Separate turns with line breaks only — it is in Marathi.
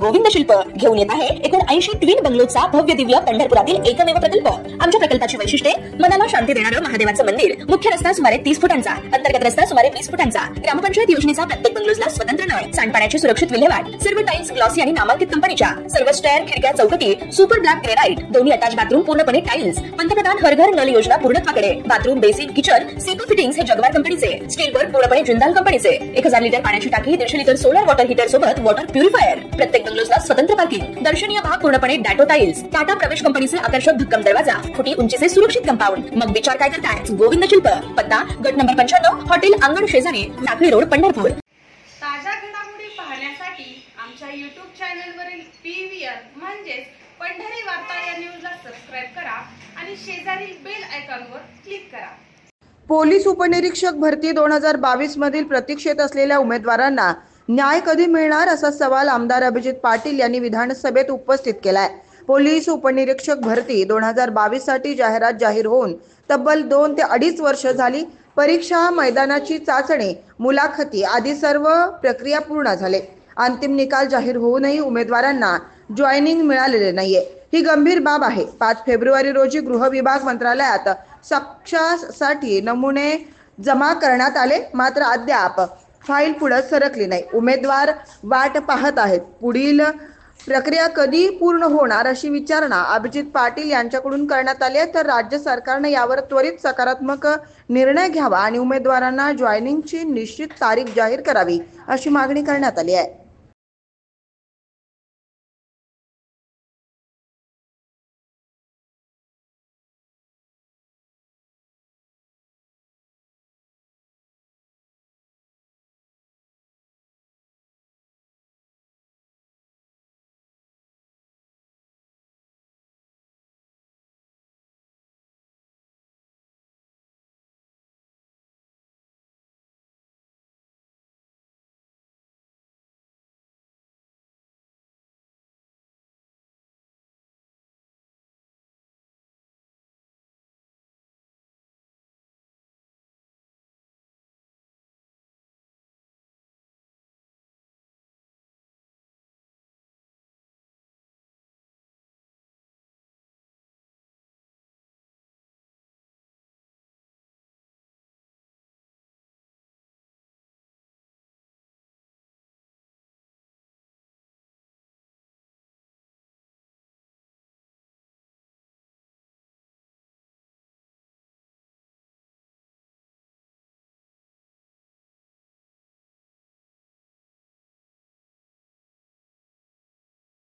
गोविंद शिल्प घेऊन येत आहे 79 ट्विन बंगलोचा भव्य दिव्य पंढरपुरातील एकमेव प्रकल्प। आमच्या प्रकल्पाची वैशिष्ट्ये मनाला शांती देणारं महादेवाचं मंदिर, मुख्य रस्ता सुमारे 30 फुटांचा, अंतर्गत रस्ता सुमारे 20 फुटांचा, ग्रामपंचायत योजनेचा प्रत्येक बंगलोजला स्वतंत्र नळ, सांडपाण्याची सुरक्षित विल्हेवाट, सर्व टाइल्स ग्लॉसी आणि नामांकित कंपनीच्या, सर्व स्टेअर, खिडक्या, चौकटी सुपर ब्लॅक ग्रेनाइट, दोन्ही अटॅच बाथरूम पूर्णपणे टाइल्स, पंतप्रधान हर घर नल योजना पूर्णत्वाकडे, बाथरूम, बेसिन, किचन, सीटू फिटिंग्स हे जगवार कंपनीचे, स्टील वर्क पूर्णपणे जिंदाल कंपनीचे, 1000 लिटर पाण्याची टाकी, 150 लिटर सोलर वॉटर हीटर सोबत वॉटर प्युरिफायर, प्रत्येक बंगलोजला स्वतंत्र पार्किंग, दर्शनीय भाग पूर्णपणे डॅटो टाइल्स, टाटा प्रवेश कंपनीचे आकर्षक भक्कम दरवाजा, फुटी उंचीचे सुरक्षित कंपाऊंड। मग विचार काय करताय? गोविंद शिल्प, पत्ता गट नंबर 95, हॉटेल अंगण शेजारी, टाकळी रोड, पंढरपूर।
ताज्या घडामोडी पाहण्यासाठी आमच्या YouTube चॅनलवरील PVR म्हणजेच पंढरी वार्ता या न्यूजला सबस्क्राइब करा आणि शेजारील बेल आयकॉनवर क्लिक करा।
पोलीस उपनिरीक्षक भरती 2022 मधील प्रतीक्षेत असलेल्या उमेदवारांना न्याय कधी मिळणार असा सवाल आमदार अभिजित पाटील यांनी विधानसभेत उपस्थित केलाय। पोलीस उपनिरीक्षक भरती 2022 साठी जाहिरात जाहीर होऊन तब्बल 2 ते 2.5 वर्ष झाली। परीक्षा, मैदानाची चाचणी, मुलाखती आदी सर्व प्रक्रिया पूर्ण झाले। अंतिम निकाल जाहीर होऊनही उमेदवारांना जॉइनिंग मिळालेले नाहीये। ही गंभीर बाब आहे। 5 फेब्रुवारी रोजी गृह विभाग मंत्रालयात साक्षासाठी नमुने जमा करण्यात आले, मात्र अद्याप फाईल पुढे सरकली नाही। उमेदवार वाट पाहत आहेत। पुढील प्रक्रिया कधी पूर्ण होणार अशी विचारणा अभिजित पाटील यांच्याकडून करण्यात आली आहे, तर राज्य सरकारने यावर त्वरित सकारात्मक निर्णय घ्यावा आणि उमेदवारांना जॉइनिंगची निश्चित तारीख जाहीर करावी अशी मागणी करण्यात आली आहे।